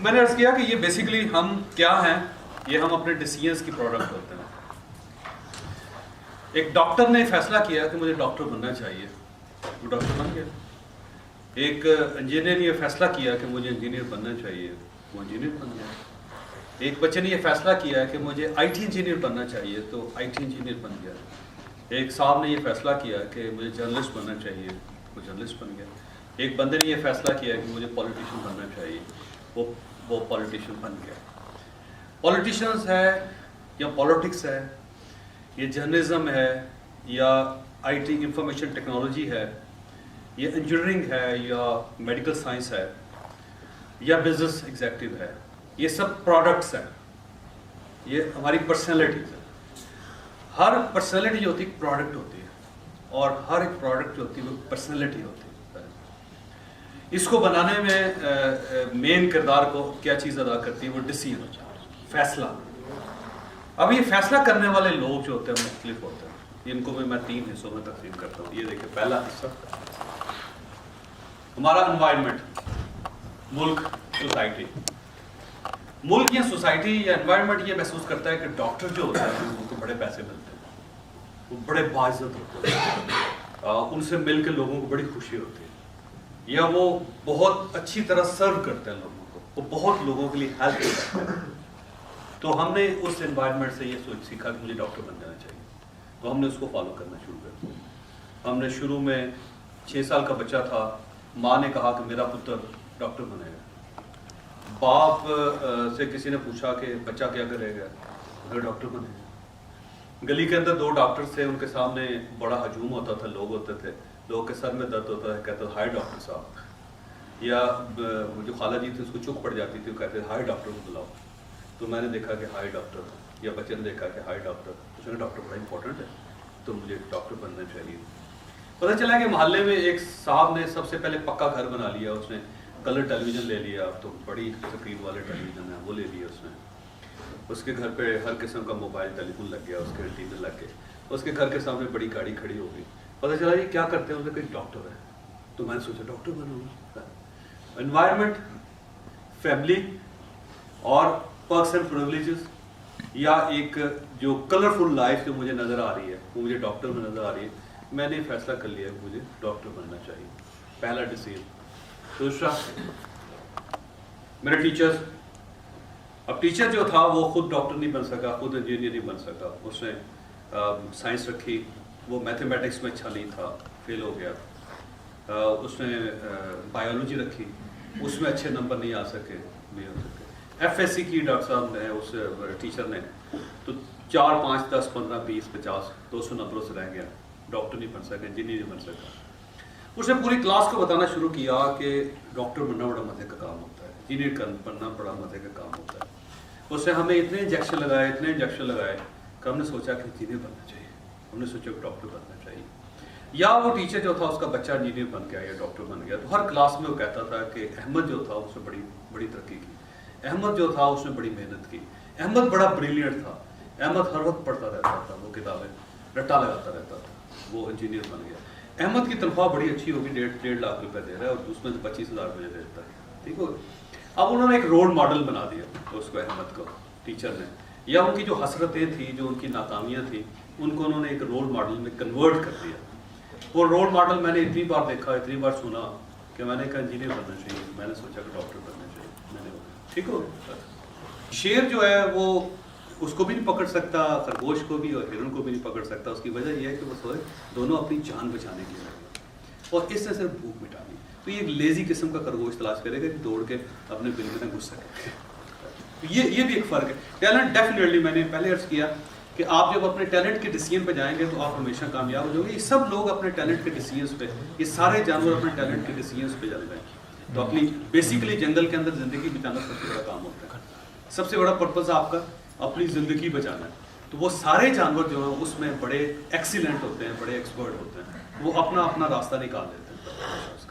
میں نے عرض کیا کہ یہ بیسیکلی ہم کیا ہیں، یہ ہم اپنے ڈیسیژنس کی پروڈکٹ ہوتے ہیں. ایک ڈاکٹر نے فیصلہ کیا کہ مجھے ڈاکٹر بننا چاہیے، وہ ڈاکٹر بن گیا. ایک انجینئر نے یہ فیصلہ کیا کہ مجھے انجینئر بننا چاہیے، وہ انجینئر بن گیا. ایک بچے نے یہ فیصلہ کیا کہ مجھے آئی ٹی انجینئر بننا چاہیے تو آئی ٹی انجینئر بن گیا. ایک صاحب نے یہ فیصلہ کیا کہ مجھے جرنلسٹ بننا چاہیے، وہ جرنلسٹ بن گیا. ایک بندے نے یہ فیصلہ کیا کہ مجھے پولیٹیشین بننا چاہیے، وہ پولیٹیشین بن گیا. پولیٹیشینز ہے یا پولیٹکس ہے، یہ جرنلزم ہے یا آئی ٹی انفارمیشن ٹیکنالوجی ہے، یہ انجینئرنگ ہے یا میڈیکل سائنس ہے یا بزنس ایگزیکٹو ہے، یہ سب پروڈکٹس ہیں، یہ ہماری پرسنالٹیز ہیں. ہر پرسنالٹی جو ہوتی ہے ایک پروڈکٹ ہوتی ہے، اور ہر ایک پروڈکٹ جو ہوتی ہے وہ پرسنالٹی ہوتی ہے. اس کو بنانے میں مین کردار کو کیا چیز ادا کرتی ہے، وہ ڈیسیژن، فیصلہ. اب یہ فیصلہ کرنے والے لوگ جو ہوتے ہیں مختلف ہوتے ہیں. ان کو بھی میں 3 حصوں میں تقسیم کرتا ہوں. یہ دیکھیں، پہلا حصہ ہمارا انوائرمنٹ، ملک، سوسائٹی. ملک یا سوسائٹی یا انوائرمنٹ یہ محسوس کرتا ہے کہ ڈاکٹر جو ہوتا ہے ان کو بڑے پیسے ملتے ہیں، وہ بڑے باعزت ہوتے ہیں، ان سے مل کے لوگوں کو بڑی خوشی ہوتی ہے، یا وہ بہت اچھی طرح سرو کرتے ہیں لوگوں کو، وہ بہت لوگوں کے لیے ہیلپ کرتے ہیں. تو ہم نے اس انوائرمنٹ سے یہ سوچ سیکھا کہ مجھے ڈاکٹر بن جانا چاہیے، تو ہم نے اس کو فالو کرنا شروع کر دیا. ہم نے شروع میں 6 سال کا بچہ تھا، ماں نے کہا کہ میرا پتر ڈاکٹر بنے گا. باپ سے کسی نے پوچھا کہ بچہ کیا کرے گا، اگر ڈاکٹر بنے گا. گلی کے اندر 2 ڈاکٹر تھے، ان کے سامنے بڑا ہجوم ہوتا تھا، لوگ ہوتے تھے، لوگوں کے سر میں درد ہوتا ہے، کہتے ہائے ڈاکٹر صاحب. یا جو خالہ جی تھی اس کو چک پڑ جاتی تھی، وہ کہتے ہائے ڈاکٹر کو بلاؤ. تو میں نے دیکھا کہ ہائے ڈاکٹر، یا بچے نے دیکھا کہ ہائے ڈاکٹر، اس نے ڈاکٹر بڑا امپورٹنٹ ہے تو مجھے ڈاکٹر بننا چاہیے. پتہ چلا کہ محلے میں ایک صاحب نے سب سے پہلے پکا گھر بنا لیا، اس نے کلر ٹیلی ویژن لے لیا، اب تو بڑی اسکرین والے ٹیلی ویژن ہیں وہ لے لیا اس نے. اس کے گھر پہ ہر قسم کا موبائل ٹیلی فون لگ گیا، اس کے ٹی وی لگ گئے، اس کے گھر کے سامنے بڑی گاڑی کھڑی ہو گئی. پتہ چلا یہ کیا کرتے ہیں، ان کا ڈاکٹر ہے. تو میں نے سوچا ڈاکٹر بنوں. انوائرمنٹ، فیملی اور پرکس اینڈ پریولیجز، یا ایک جو کلرفل لائف جو مجھے نظر آ رہی ہے وہ مجھے ڈاکٹر میں نظر آ رہی ہے. میں نے فیصلہ کر لیا کہ مجھے ڈاکٹر بننا چاہیے، پہلا ڈیسیژن. دوسرا میرے ٹیچرز. اب ٹیچر جو تھا وہ خود ڈاکٹر نہیں بن سکا، خود انجینئر نہیں بن سکا. اس نے سائنس رکھی، وہ میتھمیٹکس میں اچھا نہیں تھا، فیل ہو گیا. اس نے بایولوجی رکھی، اس میں اچھے نمبر نہیں آ سکے، نہیں ہو سکے. ایف ایس سی کی ڈاکٹر صاحب نے، اس ٹیچر نے، تو 4 5 10 15 20 50 200 نمبروں سے رہ گیا، ڈاکٹر نہیں بن سکا، انجینئر نہیں بن سکا. اس نے پوری کلاس کو بتانا شروع کیا کہ ڈاکٹر بننا بڑا مزے کا کام ہوتا ہے، انجینئر بننا بڑا مزے کا کام ہوتا ہے. اس نے ہمیں اتنے انجیکشن لگائے کہ ہم نے سوچا کہ انجینئر بننا چاہیے، ہم نے سوچا کہ ڈاکٹر بننا چاہیے. یا وہ ٹیچر جو تھا اس کا بچہ انجینئر بن گیا یا ڈاکٹر بن گیا، تو ہر کلاس میں وہ کہتا تھا کہ احمد جو تھا اس نے بڑی ترقی کی، احمد جو تھا اس نے بڑی محنت کی، احمد بڑا بریلینٹ تھا، احمد ہر وقت پڑھتا رہتا تھا، وہ کتابیں رٹا لگاتا رہتا تھا، وہ انجینئر بن گیا. احمد کی تنخواہ بڑی اچھی ہوگی، 1.5 لاکھ روپے دے رہا ہے اور اس میں 25,000 مجھے دیتا ہے. ٹھیک ہو. اب انہوں نے ایک رول ماڈل بنا دیا اس کو، احمد کو، ٹیچر نے. یا ان کی جو حسرتیں تھیں، جو ان کی ناکامیاں تھیں، ان کو انہوں نے ایک رول ماڈل میں کنورٹ کر دیا. وہ رول ماڈل میں نے اتنی بار دیکھا، اتنی بار سنا کہ میں نے کہا انجینئر بننا چاہیے. میں نے سوچا کہ ڈاکٹر بننا چاہیے. میں نے ٹھیک ہو. شیر جو ہے وہ اس کو بھی نہیں پکڑ سکتا، خرگوش کو بھی اور ہرن کو بھی نہیں پکڑ سکتا. اس کی وجہ یہ ہے کہ وہ سوئے دونوں اپنی جان بچانے کے لیے لگے اور اس سے صرف بھوک مٹانی. تو یہ ایک لیزی قسم کا خرگوش تلاش کرے گا کہ دوڑ کے اپنے بل میں نہ گھس سکے. یہ بھی ایک فرق ہے. ٹیلنٹ ڈیفینیٹلی، میں نے پہلے عرض کیا کہ آپ جب اپنے ٹیلنٹ کے ڈیسیژن پہ جائیں گے تو آپ ہمیشہ کامیاب ہو جاؤ گے. یہ سب لوگ اپنے ٹیلنٹ کے ڈیسیژنس پہ، یہ سارے جانور اپنے ٹیلنٹ کے ڈیسیژنس پہ چل رہے ہیں. تو اپنی بیسیکلی جنگل کے اندر زندگی بچانا سب سے بڑا کام ہوتا ہے. سب سے بڑا پرپز آپ کا اپنی زندگی بچانا ہے. تو وہ سارے جانور جو ہیں اس میں بڑے ایکسیلنٹ ہوتے ہیں، بڑے ایکسپرٹ ہوتے ہیں، وہ اپنا راستہ نکال دیتے ہیں.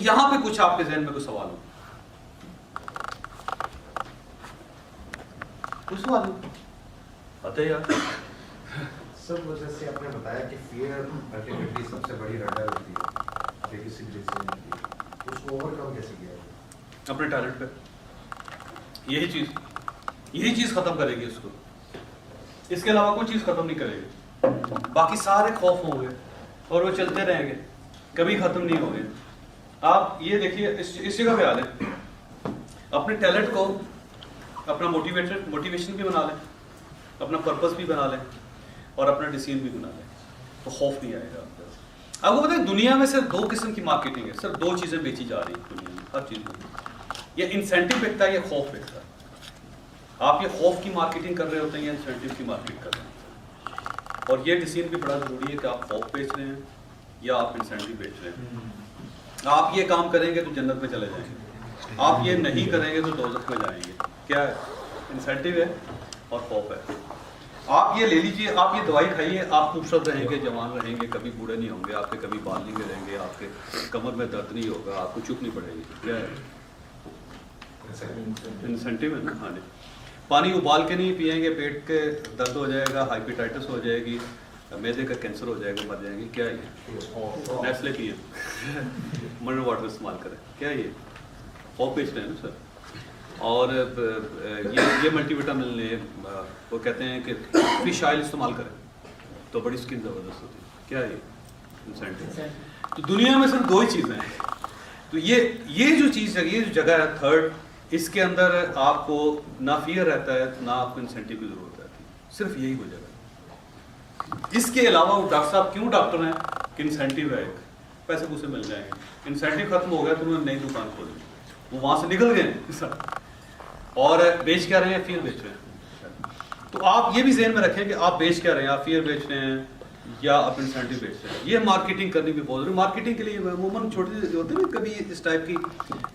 یہاں پہ کچھ آپ کے ذہن میں کوئی سوال ہو؟ کچھ سوال آتے یار سب وجہ سے آپ نے بتایا کہ فیئر الٹیمیٹلی سب سے بڑی رڈر ہوتی ہے کسی ڈیسیژن کی. اس کو اوور کم کیسے کیا؟ اپنے ٹیلنٹ پہ. یہی چیز ختم کرے گی اس کو. اس کے علاوہ کوئی چیز ختم نہیں کرے گی. باقی سارے خوف ہوں گے اور وہ چلتے رہیں گے, کبھی ختم نہیں ہوں گے. آپ یہ دیکھیے اس جگہ پہ آ لیں, اپنے ٹیلنٹ کو اپنا موٹیویشن بھی بنا لیں, اپنا پرپس بھی بنا لیں, اور اپنا ڈیسیژن بھی بنا لیں, تو خوف نہیں آئے گا آپ کو. آپ کو پتہ ہے دنیا میں صرف 2 قسم کی مارکیٹنگ ہے, صرف 2 چیزیں بیچی جا رہی ہیں دنیا میں, ہر چیز میں. یہ انسینٹیو بکتا ہے, یہ خوف بکتا ہے. آپ یہ خوف کی مارکیٹنگ کر رہے ہوتے ہیں یا انسینٹیو کی مارکیٹ کر رہے ہیں. اور یہ ڈیسیژن بھی بڑا ضروری ہے کہ آپ خوف بیچ رہے ہیں یا آپ انسینٹیو بیچ رہے ہیں. آپ یہ کام کریں گے تو جنت میں چلے جائیں گے, آپ یہ نہیں کریں گے تو دوزخ میں جائیں گے. کیا ہے؟ انسینٹیو ہے اور خوف ہے. آپ یہ لے لیجئے, آپ یہ دوائی کھائیے, آپ خوبصورت رہیں گے, جوان رہیں گے, کبھی بوڑھے نہیں ہوں گے, آپ کے کبھی بال نہیں گریں گے, آپ کے کمر میں درد نہیں ہوگا, آپ کو چپ نہیں پڑے گی. کیا ہے؟ انسینٹیو ہے نا. ہاں جی. پانی ابال کے نہیں پئیں گے, پیٹ کے درد ہو جائے گا, ہائپیٹائٹس ہو جائے گی, معدے کا کینسر ہو جائے گا, مر جائیں گے. کیا ہے یہ؟ نیسلے پئیں, منرل واٹر استعمال کریں. کیا ہے یہ؟ خوف بیچ رہے ہیں نا سر. اور یہ ملٹی وٹامن لیں, وہ کہتے ہیں کہ فش آئل استعمال کریں تو بڑی اسکن زبردست ہوتی ہے. کیا ہے یہ؟ انسینٹیو. تو دنیا میں صرف 2 ہی چیزیں ہیں. تو یہ جو چیز ہے, یہ جو جگہ ہے تھرڈ, اس کے اندر آپ کو نہ فیئر رہتا ہے, نہ آپ کو انسینٹیو کی ضرورت رہتی ہے. صرف یہی وہ جگہ ہے. اس کے علاوہ وہ ڈاکٹر صاحب کیوں ڈاکٹر ہیں کہ انسینٹیو ہے, ایک پیسے پوسے مل جائیں گے. انسینٹیو ختم ہو گیا تو انہوں نے نئی دکان کھولی, وہ وہاں سے نکل گئے اور بیچ کیا رہے ہیں؟ فیئر بیچ رہے ہیں. تو آپ یہ بھی ذہن میں رکھیں کہ آپ بیچ کیا رہے ہیں, آپ فیئر بیچ رہے ہیں یا آپ انسینٹیو بیچ رہے ہیں. یہ مارکیٹنگ کرنی بھی بہت ضروری. مارکیٹنگ کے لیے عموماً چھوٹی ہوتی ہے نا, کبھی اس ٹائپ کی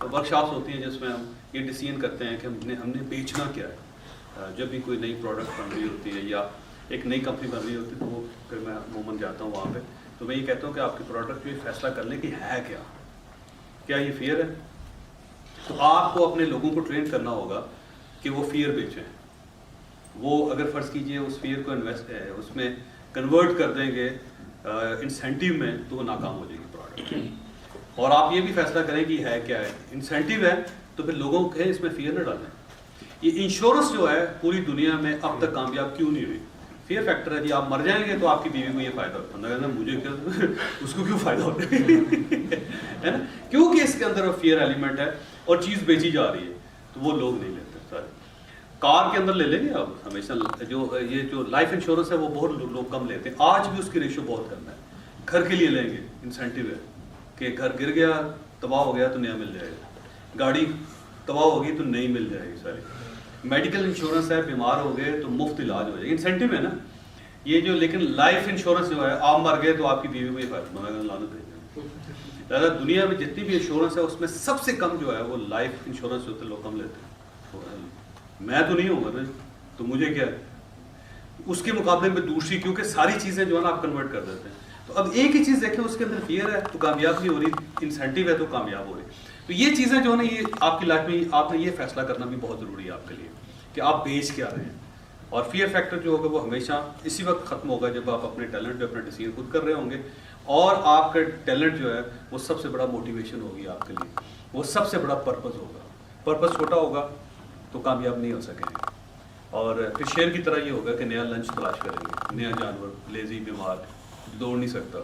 ورک شاپس ہوتی ہیں جس میں ہم یہ ڈیسیژن کرتے ہیں کہ ہم نے بیچنا کیا ہے. جب بھی کوئی نئی پروڈکٹ بن رہی ہوتی ہے یا ایک نئی کمپنی بن رہی ہوتی ہے, تو وہ پھر میں عموماً جاتا ہوں وہاں پہ, تو میں یہ کہتا ہوں کہ آپ کی پروڈکٹ جو فیصلہ کر لیں کہ ہے کیا یہ فیئر ہے. تو آپ کو اپنے لوگوں کو ٹرین کرنا ہوگا کہ وہ فیئر بیچیں. وہ اگر فرض کیجئے اس فیئر کو اس میں کنورٹ کر دیں گے انسینٹیو میں, تو وہ ناکام ہو جائے گی پروڈکٹ. اور آپ یہ بھی فیصلہ کریں کہ ہے کیا ہے. انسینٹیو ہے تو پھر لوگوں کو اس میں فیئر نہ ڈالیں. یہ انشورنس جو ہے پوری دنیا میں اب تک کامیاب کیوں نہیں ہوئی؟ فیئر فیکٹر ہے جی. آپ مر جائیں گے تو آپ کی بیوی کو یہ فائدہ ہوتا ہے, مجھے کیا, اس کو کیوں فائدہ ہوتا ہے نا, کیونکہ اس کے اندر وہ فیئر ایلیمنٹ ہے اور چیز بیچی جا رہی ہے, تو وہ لوگ نہیں لیتے. سارے کار کے اندر لے لیں گے آپ, ہمیشہ جو لائف انشورنس ہے وہ بہت لوگ کم لیتے ہیں. آج بھی اس کی ریشو بہت کم ہے. گھر کے لیے لیں گے, انسینٹیو ہے کہ گھر گر گیا, تباہ ہو گیا تو نیا مل جائے گا. گاڑی تباہ ہوگی تو نئی مل جائے گی ساری. میڈیکل انشورنس ہے, بیمار ہو گئے تو مفت علاج ہو جائے گا. انسینٹیو ہے نا یہ جو. لیکن لائف انشورنس جو ہے, آپ مر گئے تو آپ کی بیوی کو یہ فائدہ لانت ہے. دنیا میں جتنی بھی انشورنس ہے اس میں سب سے کم جو ہے وہ لائف انشورنس ہوتے ہیں, لوگ کم لیتے ہیں. میں تو نہیں ہوں گا نا, تو مجھے کیا ہے اس کے مقابلے میں دوسری, کیونکہ ساری چیزیں جو ہے نا آپ کنورٹ کر دیتے ہیں. تو اب ایک ہی چیز دیکھیں, اس کے اندر فیئر ہے تو کامیاب نہیں ہو رہی, انسینٹیو ہے تو کامیاب ہو رہی. تو یہ چیزیں جو ہے نا, یہ آپ کی لائف میں آپ نے یہ فیصلہ کرنا بھی بہت ضروری ہے آپ کے لیے کہ آپ بیچ کیا رہے ہیں. اور فیئر فیکٹر جو ہوگا وہ ہمیشہ اسی وقت ختم ہوگا جب آپ اپنے ٹیلنٹ پہ اپنا ڈیسیژن خود کر رہے ہوں گے, اور آپ کا ٹیلنٹ جو ہے وہ سب سے بڑا موٹیویشن ہوگی آپ کے لیے, وہ سب سے بڑا پرپز ہوگا. پرپز چھوٹا ہوگا تو کامیاب نہیں ہو سکیں گے. اور پھر شیر کی طرح یہ ہوگا کہ نیا لنچ تلاش کریں گے, نیا جانور, لیزی, بیمار, دوڑ نہیں سکتا,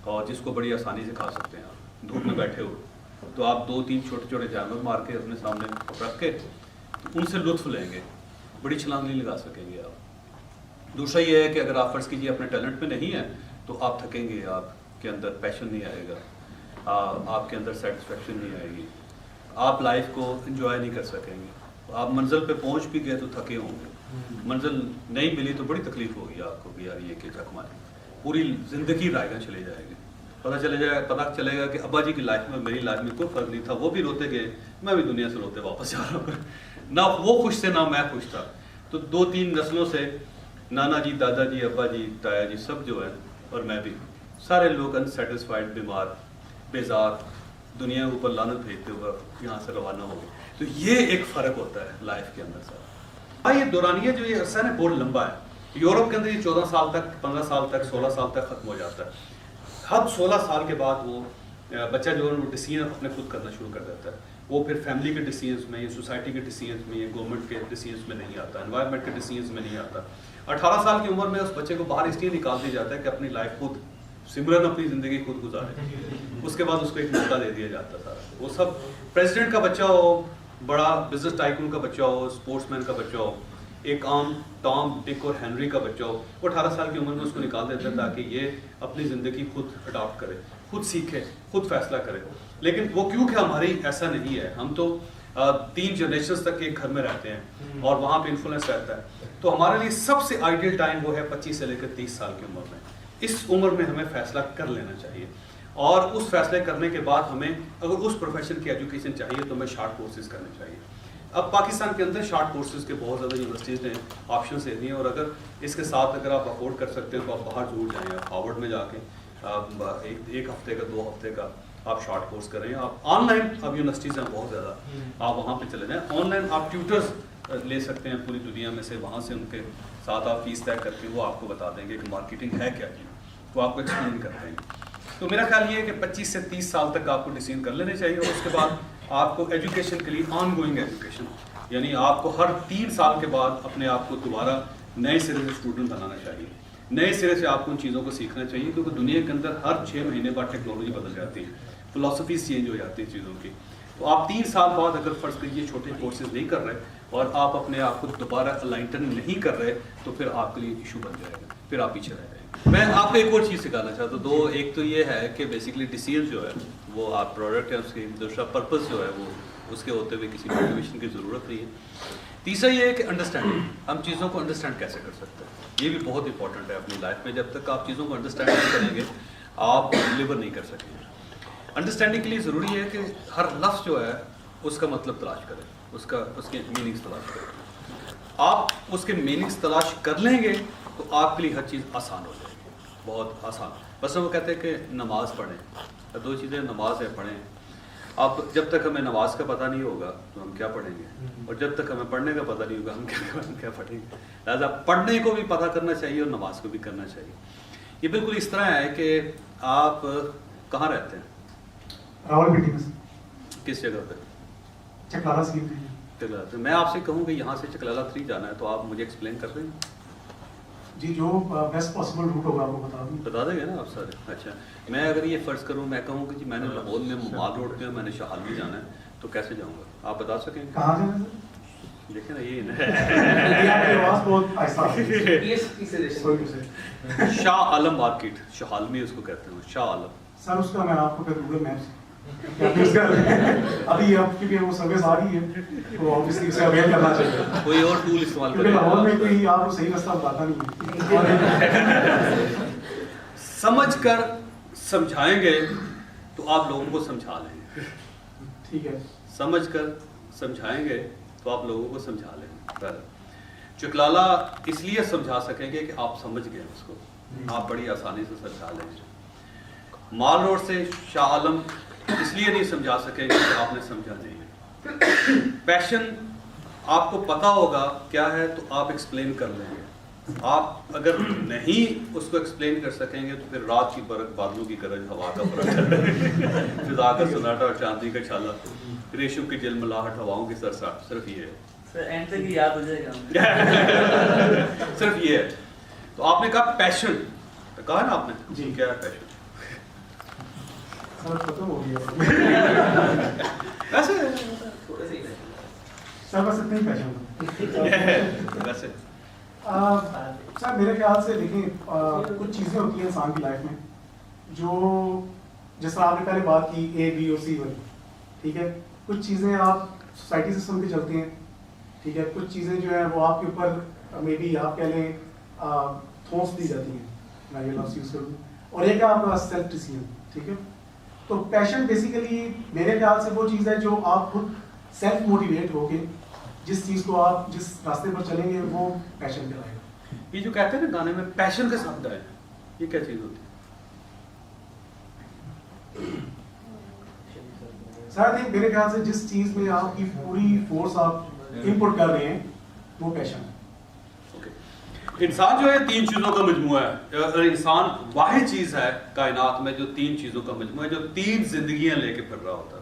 اور جس کو بڑی آسانی سے کھا سکتے ہیں آپ دھوپ میں بیٹھے ہو, تو آپ 2-3 چھوٹے چھوٹے جانور مار کے اپنے سامنے رکھ کے ان سے لطف لیں گے. بڑی چھلانگ نہیں لگا سکیں گے آپ. دوسرا یہ ہے کہ اگر آپ فرض کیجیے اپنے ٹیلنٹ میں نہیں ہے تو آپ تھکیں گے, آپ کے اندر پیشن نہیں آئے گا, آپ کے اندر سیٹسفیکشن نہیں آئے گی, آپ لائف کو انجوائے نہیں کر سکیں گے. آپ منزل پہ پہنچ بھی گئے تو تھکے ہوں گے, منزل نہیں ملی تو بڑی تکلیف ہوگی آپ کو کہ یار یہ کہ جھک ماری, پوری زندگی رائے گا چلے جائے گی. پتہ چلے گا کہ ابا جی کی لائف میں میری لائف میں کوئی فرق نہیں تھا, وہ بھی روتے گئے, میں بھی دنیا سے روتے واپس جا رہا ہوں. نہ وہ خوش تھے نہ میں خوش تھا. تو 2-3 نسلوں سے نانا جی, دادا جی, ابا جی, تایا جی, سب جو ہے, اور میں بھی, سارے لوگ انسیٹسفائڈ, بیمار, بیزار, دنیا کے اوپر لعنت بھیجتے ہوئے یہاں سے روانہ ہو گئے. تو یہ ایک فرق ہوتا ہے لائف کے اندر سر. یہ دورانیہ جو یہ عرصہ ہے نا بہت لمبا ہے. یورپ کے اندر یہ 14 سال تک, 15 سال تک, 16 سال تک ختم ہو جاتا ہے. حد 16 سال کے بعد وہ بچہ جو ہے وہ ڈیسیژن اپنے خود کرنا شروع کر دیتا ہے. وہ پھر فیملی کے ڈیسیجنس میں یا سوسائٹی کے ڈیسیجنس میں یا گورنمنٹ کے ڈیسیجنس میں نہیں آتا, انوائرمنٹ کے ڈیسیجنس میں نہیں آتا. 18 سال کی عمر میں اس بچے کو باہر اس لیے نکال دیا جاتا ہے کہ اپنی لائف خود سمرن اپنی زندگی خود گزارے. اس کے بعد اس کو ایک موقع دے دیا جاتا تھا. وہ سب پریزیڈنٹ کا بچہ ہو, بڑا بزنس ٹائکون کا بچہ ہو, اسپورٹس مین کا بچہ ہو, ایک عام ٹام, ڈک اور ہینری کا بچہ ہو, وہ 18 سال کی عمر میں اس کو نکال دیتا ہے تاکہ یہ اپنی زندگی خود اڈاپٹ کرے, خود سیکھے, خود فیصلہ کرے. لیکن وہ کیونکہ ہماری ایسا نہیں ہے, ہم تو 3 جنریشنز تک ایک گھر میں رہتے ہیں اور وہاں پہ انفلوئنس رہتا ہے. تو ہمارے لیے سب سے آئیڈیل ٹائم وہ ہے 25 سے لے کر 30 سال کی عمر میں. اس عمر میں ہمیں فیصلہ کر لینا چاہیے, اور اس فیصلے کرنے کے بعد ہمیں اگر اس پروفیشن کی ایجوکیشن چاہیے تو ہمیں شارٹ کورسز کرنے چاہیے. اب پاکستان کے اندر شارٹ کورسز کے بہت زیادہ یونیورسٹیز نے آپشنس دے دیے ہیں, اور اگر اس کے ساتھ اگر آپ افورڈ کر سکتے ہیں تو آپ باہر ضرور جائیں. آپ ہارورڈ میں جا کے ایک ہفتے کا 2 ہفتے کا آپ شارٹ کورس کریں. آپ آن لائن, اب یونیورسٹیز ہیں بہت زیادہ, آپ وہاں پہ چلے جائیں. آن لائن آپ ٹیوٹرز لے سکتے ہیں پوری دنیا میں سے, وہاں سے ان کے ساتھ آپ فیس طے کر کے وہ آپ کو بتا دیں گے کہ مارکیٹنگ ہے کیا چیز, وہ آپ کو ایکسپلین کرتے ہیں. تو میرا خیال یہ ہے کہ 25 سے 30 سال تک آپ کو ڈیسیژن کر لینے چاہیے, اور اس کے بعد آپ کو ایجوکیشن کے لیے آن گوئنگ ایجوکیشن, یعنی آپ کو ہر 3 سال کے بعد اپنے آپ کو دوبارہ نئے سرے سے اسٹوڈنٹ بنانا چاہیے, نئے سرے سے آپ کو ان چیزوں کو سیکھنا چاہیے, کیونکہ دنیا کے اندر ہر 6 مہینے بعد ٹیکنالوجی بدل جاتی ہے, فلاسفیز چینج ہو جاتی ہیں چیزوں کی. تو آپ 3 سال بعد اگر فرض کریے چھوٹے کورسز نہیں کر رہے اور آپ اپنے آپ کو دوبارہ الائنٹن نہیں کر رہے تو پھر آپ کے لیے ایشو بن جائے گا, پھر آپ پیچھے رہ جائیں گے. میں آپ کو ایک اور چیز سکھانا چاہتا ہوں. 2, ایک تو یہ ہے کہ بیسیکلی ڈیسیژن جو ہے وہ آپ پروڈکٹ ہے اس کی, دوسرا پرپز جو ہے وہ اس کے ہوتے ہوئے کسی موٹیویشن کی ضرورت نہیں ہے. تیسرا یہ ہے کہ انڈرسٹینڈنگ, ہم چیزوں کو انڈرسٹینڈ کیسے کر سکتے ہیں, یہ بھی بہت امپورٹنٹ ہے اپنی لائف میں. جب تک آپ چیزوں کو انڈرسٹینڈ نہیں کریں گے آپ ڈلیور نہیں کر سکیں گے. انڈرسٹینڈنگ کے لیے ضروری ہے کہ ہر لفظ جو ہے اس کا مطلب تلاش کریں, اس کے میننگس تلاش کریں. آپ اس کے میننگس تلاش کر لیں گے تو آپ کے لیے ہر چیز آسان ہو جائے گی, بہت آسان. بس وہ کہتے ہیں کہ نماز پڑھیں, 2 چیزیں, نماز ہے پڑھیں. اب جب تک ہمیں نماز کا پتہ نہیں ہوگا تو ہم کیا پڑھیں گے, اور جب تک ہمیں پڑھنے کا پتہ نہیں ہوگا ہم کیا پڑھیں گے. لہٰذا پڑھنے کو بھی پتہ کرنا چاہیے اور نماز کو بھی کرنا چاہیے. یہ بالکل اس طرح ہے کہ آپ کہاں رہتے ہیں؟ راولپنڈی میں. کس جگہ پہ؟ چکلالہ سلیم. چکلالہ. میں آپ سے کہوں کہ یہاں سے چکلالہ 3 جانا ہے تو آپ مجھے ایکسپلین کر دیں گے؟ جی, جو بیسٹ پاسبل روٹ ہوگا آپ کو بتا دیں گے نا آپ سارے. اچھا, میں اگر یہ فرض کروں, میں کہوں کہ جی میں نے لاہور میں مال روڈ پہ میں نے شہالوی جانا ہے تو کیسے جاؤں گا, آپ بتا سکیں گے؟ کہاں جانا ہے؟ دیکھیں نا یہ آواز بہت آہستہ. شاہ عالم مارکیٹ, شہالوی اس کو کہتے ہیں, شاہ عالم. سر اس کا میں آپ کو پھر گوگل میپس ابھی اب کیونکہ وہ سروس آ رہی ہے تو آبویسلی اسے اویئر کرنا چاہیے. کوئی اور ٹول استعمال کیونکہ لاہور میں کوئی آپ کو صحیح رستہ بتاتا نہیں. سمجھ کر سمجھائیں گے تو آپ لوگوں کو سمجھا لیں گے. ٹھیک ہے, سمجھ کر سمجھائیں گے تو آپ لوگوں کو سمجھا لیں گے. چکلالہ اس لیے سمجھا سکیں گے کہ آپ سمجھ گئے اس کو, آپ بڑی آسانی سے سمجھا لیں گے. مال روڈ سے شاہ عالم اس لیے نہیں سمجھا سکیں گے کہ آپ نے سمجھا نہیں ہے. پیشن آپ کو پتہ ہوگا کیا ہے تو آپ ایکسپلین کر لیں گے. آپ اگر نہیں اس کو ایکسپلین کر سکیں گے تو پھر رات کی برق, بادلوں کی گرج, ہوا کا فرق, فضا کا سناٹا اور چاندی کا چھالا, ریشم کی جلملاہٹ, ہواؤں کی سرسراہٹ, صرف یہ ہے. یاد ہو جائے گا. صرف یہ ہے. تو آپ نے کہا پیشن, کہا نا آپ نے جی, کیا ہے پیشن؟ سر ختم ہو گیا ویسے سر, بس اتنا ہی پیشن. ویسے سر میرے خیال سے دیکھیں کچھ چیزیں ہوتی ہیں انسان کی لائف میں جو, جس طرح آپ نے پہلے بات کی اے بی اور سی والی, ٹھیک ہے, کچھ چیزیں آپ سوسائٹی سے سن کے چلتے ہیں, ٹھیک ہے, کچھ چیزیں جو ہیں وہ آپ کے اوپر مے بی آپ کہہ لیں تھوس دی جاتی ہیں, میں یہ لفظ یوز کروں, اور ایک ہے آپ کا سیلف ڈیسیژن. ٹھیک ہے, تو پیشن بیسیکلی میرے خیال سے وہ چیز ہے جو آپ خود سیلف موٹیویٹ ہو کے جس چیز کو آپ جس راستے پر چلیں گے وہ پیشن کہلائے گا. یہ جو کہتے ہیں نا گانے میں پیشن کے ساتھ گائے, یہ کیا چیز ہوتی ہے؟ سر دیکھ میرے خیال سے جس چیز میں آپ کی پوری فورس آپ انپٹ کر رہے ہیں وہ پیشن ہے. انسان جو ہے 3 چیزوں کا مجموعہ ہے, اور انسان واحد چیز ہے کائنات میں جو 3 چیزوں کا مجموعہ ہے, جو 3 زندگیاں لے کے پھر رہا ہوتا ہے.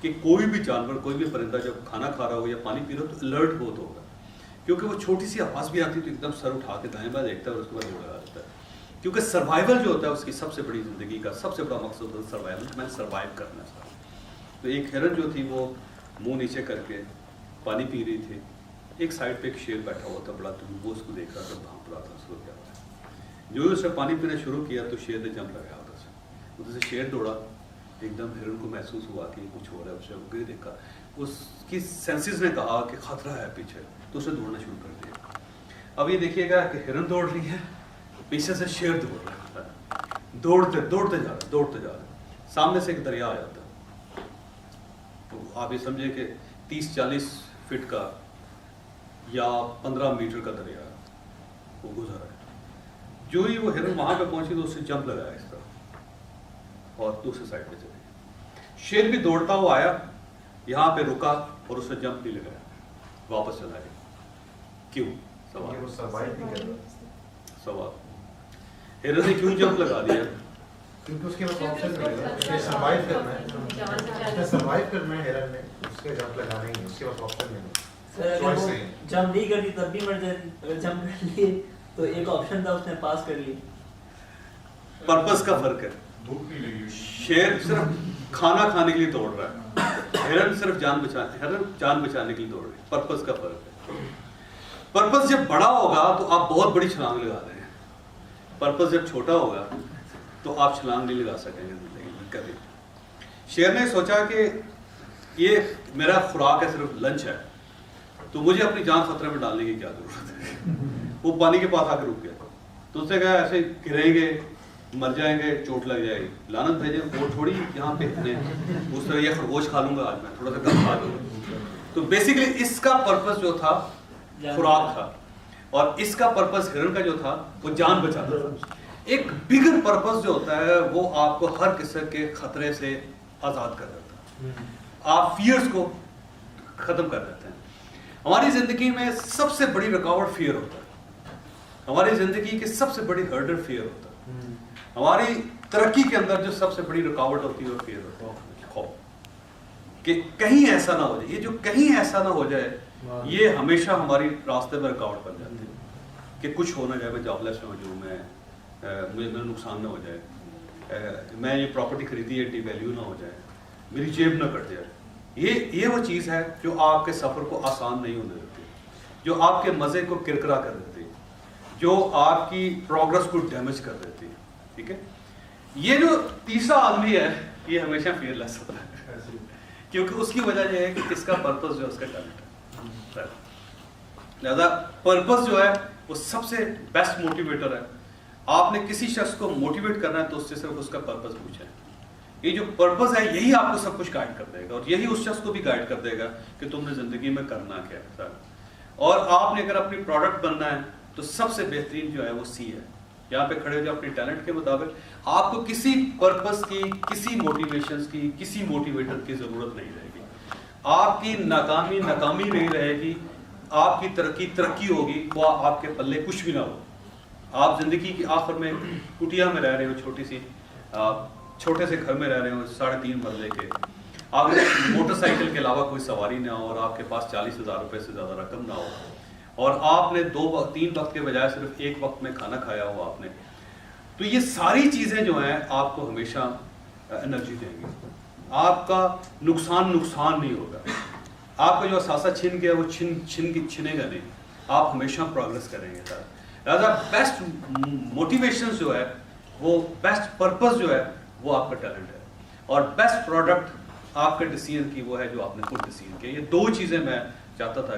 کہ کوئی بھی جانور کوئی بھی پرندہ جب کھانا کھا رہا ہو یا پانی پی رہا ہو تو الرٹ بہت ہوگا، کیونکہ وہ چھوٹی سی آواز بھی آتی ہے تو ایک دم سر اٹھا کے دائیں بائیں دیکھتا ہے اور اس کے بعد دوڑ لگا دیتا ہے، کیونکہ سروائیول جو ہوتا ہے اس کی سب سے بڑی زندگی کا سب سے بڑا مقصد ہوتا ہے سروائیول، میں نے سروائیو کرنا ہے سر۔ تو ایک ہرن جو تھی وہ منہ نیچے کر کے پانی پی رہی تھی، ایک سائڈ پہ ایک شیر بیٹھا ہوا تھا بڑا، تو وہ اس کو دیکھ رہا تھا، بھانپ رہا تھا اس کو کیا ہوا ہے۔ جو ہی اس نے پانی پینا شروع کیا تو شیر نے جمپ لگایا ادھر سے شیر دوڑا، ایک دم ہرن کو محسوس ہوا کہ کچھ ہو رہا ہے، اس نے اگے دیکھا، اس کی سینسز نے کہا کہ خطرہ ہے پیچھے، تو اسے دوڑنا شروع کر دیا۔ اب یہ دیکھیے گا کہ ہرن دوڑ رہی ہے، پیچھے سے شیر دوڑ رہا ہے، دوڑتے جا رہا ہے، سامنے سے ایک دریا آ جاتا ہے، تو آپ یہ سمجھے کہ 30-40 فٹ کا یا 15 میٹر کا دریا وہ گزرا ہے۔ جو ہی وہ ہرن وہاں پہ پہنچی تو اس سے جمپ لگایا اس طرح اور دوسرے سائڈ پہ چلے گئی۔ شیر بھی دوڑتا ہوا آیا، یہاں پہ رکا اور اس نے جمپ نہیں لگایا، واپس چلا گیا۔ کیوں؟ یہ وہ سروائیو نہیں کر رہا، سوال ہرن نے کیوں جمپ لگا دیا؟ کیونکہ اس کے پاس آپشن نہیں ہے، اس نے سروائیو کرنا ہے، اس نے سروائیو کرنا ہے ہرن نے، اس کے جمپ لگانا ہی ہے، اس کے پاس آپشن نہیں ہے۔ سر اگر وہ جمپ نہیں کرتی تب بھی مر جاتی، اگر جمپ کر لیے تو ایک آپشن تھا اس نے پاس کر لی۔ پرپس کا فرق ہے، شیر صرف کھانا کھانے کے لیے دوڑ رہا ہے، ہرن صرف جان بچانے کے لیے دوڑ رہی ہے، پرپس کا فرق ہے۔ پرپس جب بڑا ہوگا تو آپ بہت بڑی چھلانگ لگا رہے ہیں، پرپس جب چھوٹا ہوگا تو آپ چھلانگ نہیں لگا سکیں گے زندگی میں کبھی۔ شیر نے سوچا کہ یہ میرا خوراک ہے، صرف لنچ ہے، تو مجھے اپنی جان خطرے میں ڈالنے کی کیا ضرورت ہے۔ وہ پانی کے پاس آ کے رک گیا، تو اس نے کہا ایسے گریں گے مر جائیں گے، چوٹ لگ جائے گی، لعنت بھیجیں، وہ تھوڑی یہاں پہ اس طرح یہ خرگوش کھا لوں گا آج میں، تھوڑا سا کم کھا لوں گا۔ تو بیسیکلی اس کا پرپس جو تھا خوراک تھا، اور اس کا پرپس ہرن کا جو تھا وہ جان بچانا تھا۔ ایک بگر پرپس جو ہوتا ہے وہ آپ کو ہر قسم کے خطرے سے آزاد کر دیتا ہے، آپ فیئرز کو ختم کر دیتے ہیں۔ ہماری زندگی میں سب سے بڑی رکاوٹ فیئر ہوتا ہے، ہماری زندگی کی سب سے بڑی ہرڈر فیئر ہوتا ہے، ہماری ترقی کے اندر جو سب سے بڑی رکاوٹ ہوتی ہے وہ فیئر ہوتا ہے، خوف کہ کہیں ایسا نہ ہو جائے۔ یہ جو کہیں ایسا نہ ہو جائے یہ ہمیشہ ہماری راستے میں رکاوٹ بن جاتی ہے کہ کچھ ہو نہ جائے، میں جاب لیس نہ ہو جاؤں، مجھے میرا نقصان نہ ہو جائے، میں یہ پراپرٹی خریدی ہے ڈی ویلیو نہ ہو جائے، میری جیب نہ کٹ جائے۔ یہ وہ چیز ہے جو آپ کے سفر کو آسان نہیں ہونے دیتی، جو آپ کے مزے کو کرکرا کر دیتی، جو آپ کی پروگرس کو ڈیمیج کر دیتی ہے، ٹھیک ہے۔ یہ جو تیسرا آدمی ہے یہ ہمیشہ فیئر لیس ہوتا ہے، کیونکہ اس کی وجہ یہ ہے کہ اس کا پرپس جو ہے اس کا ٹیلنٹ ہے، لہذا پرپس جو ہے وہ سب سے بیسٹ موٹیویٹر ہے۔ آپ نے کسی شخص کو موٹیویٹ کرنا ہے تو اس سے صرف اس کا پرپس پوچھیں، یہ جو پرپس ہے یہی آپ کو سب کچھ گائیڈ کر دے گا، اور یہی اس شخص کو بھی گائیڈ کر دے گا کہ تم نے زندگی میں کرنا کیا ہے۔ اور آپ نے اگر اپنی پروڈکٹ بننا ہے تو سب سے بہترین جو ہے وہ سی ہے، یہاں پہ کھڑے ہو جائے اپنی ٹیلنٹ کے مطابق، آپ کو کسی پرپس کی، کسی موٹیویشنز کی، کسی موٹیویٹر کی ضرورت نہیں رہے گی، آپ کی ناکامی نہیں رہے گی، آپ کی ترقی ہوگی، وہ آپ کے پلے کچھ بھی نہ ہو۔ آپ زندگی کی آخر میں کٹیا میں رہ رہے ہو، چھوٹے سے گھر میں رہ رہے ہو 3.5 مرلے کے، آپ موٹر سائیکل کے علاوہ کوئی سواری نہ ہو، اور آپ کے پاس 40,000 روپے سے زیادہ رقم نہ ہو، اور آپ نے 3 وقت کے بجائے صرف 1 وقت میں کھانا کھایا ہو آپ نے، تو یہ ساری چیزیں جو ہیں آپ کو ہمیشہ انرجی دیں گی، آپ کا نقصان نہیں ہوگا، آپ کا جو اثاثہ چھن گیا وہ چھنے گا نہیں، آپ ہمیشہ پروگرس کریں گے سر۔ لہٰذا بیسٹ موٹیویشن جو ہے وہ بیسٹ پرپس جو ہے وہ آپ کا ٹیلنٹ ہے، اور بیسٹ پروڈکٹ آپ کے ڈیسیژن کی وہ ہے جو آپ نے خود ڈیسیژن کیا۔ یہ 2 چیزیں میں چاہتا تھا